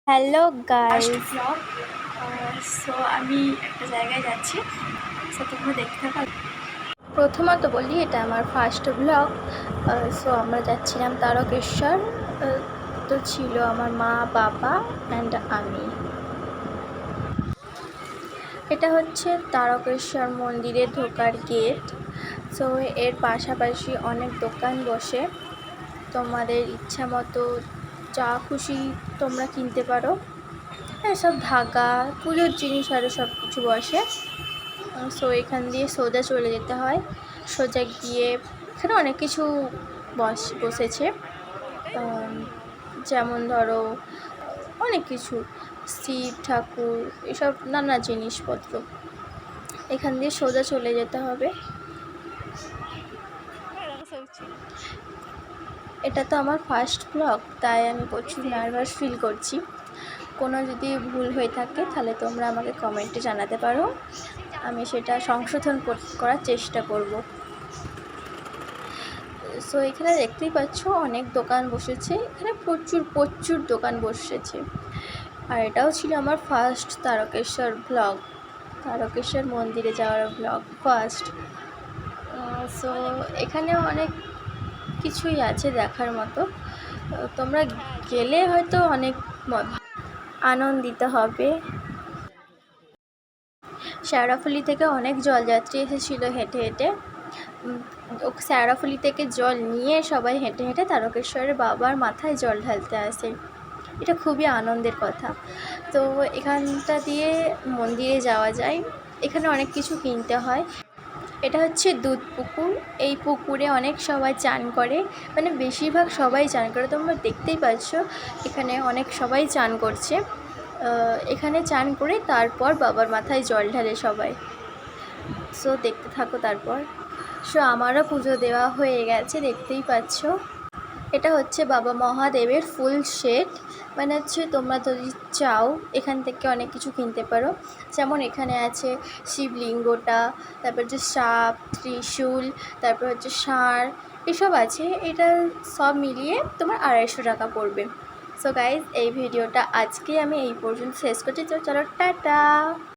Hello first guys. Blog. So আমি একটা জায়গায় যাচ্ছি, সো তোমরা দেখতে থাকো। প্রথমত বলি এটা আমার ফার্স্ট ব্লগ। সো আমরা যাচ্ছিলাম তারকেশ্বর। তো ছিল আমার মা, বাবা অ্যান্ড আমি। এটা হচ্ছে তারকেশ্বর মন্দিরে ঢোকার গেট। সো এর পাশাপাশি অনেক দোকান বসে, তোমাদের ইচ্ছা মতো যা খুশি তোমরা কিনতে পারো। হ্যাঁ, সব ধাগা, পুজোর জিনিস আরও সব কিছু বসে। সো এখান দিয়ে সোজা চলে যেতে হয়। সোজা গিয়ে এখানে অনেক কিছু বসেছে, যেমন ধরো অনেক কিছু শিব ঠাকুর, এসব নানা জিনিসপত্র। এখান দিয়ে সোজা চলে যেতে হবে। এটা তো আমার ফার্স্ট ব্লগ, তাই আমি প্রচুর নার্ভাস ফিল করছি। কোনো যদি ভুল হয়ে থাকে তাহলে তোমরা আমাকে কমেন্টে জানাতে পারো, আমি সেটা সংশোধন করার চেষ্টা করব। সো এখানে দেখতেই পাচ্ছ অনেক দোকান বসেছে, এখানে প্রচুর প্রচুর দোকান বসেছে। আর এটাও ছিল আমার ফার্স্ট তারকেশ্বর ব্লগ, তারকেশ্বর মন্দিরে যাওয়ার ব্লগ ফার্স্ট। সো এখানে অনেক কিছুই আছে দেখার মতো। তোমরা গেলে হয়তো অনেক আনন্দিত হবে। শেওড়াফুলি থেকে অনেক জলযাত্রী এসেছিলো হেঁটে হেঁটে। শেওড়াফুলি থেকে জল নিয়ে সবাই হেঁটে হেঁটে তারকেশ্বরের বাবার মাথায় জল ঢালতে আসে। এটা খুবই আনন্দের কথা। তো এখানটা দিয়ে মন্দিরে যাওয়া যায়, এখানে অনেক কিছু কিনতে হয়। এটা হচ্ছে দুধ পুকুর, এই পুকুরে অনেক সবাই চান করে, মানে বেশিরভাগ সবাই চান করে। তোমরা দেখতেই পাচ্ছ এখানে অনেক সবাই চান করছে। এখানে চান করে তারপর বাবার মাথায় জল ঢালে সবাই। সো দেখতে থাকো তারপর। সো আমারও পুজো দেওয়া হয়ে গেছে, দেখতেই পাচ্ছ। এটা হচ্ছে বাবা মহাদেবের ফুল সেট, মানে হচ্ছে তোমরা যদি চাও এখান থেকে অনেক কিছু কিনতে পারো। যেমন এখানে আছে শিবলিঙ্গটা, তারপর হচ্ছে সাপ, ত্রিশূল, তারপর হচ্ছে ষাঁড়, এসব আছে। এটা সব মিলিয়ে তোমার 250 টাকা পড়বে। সো গাইজ, এই ভিডিওটা আজকে আমি এই পর্যন্ত শেষ করছি। তো চলো টাটা।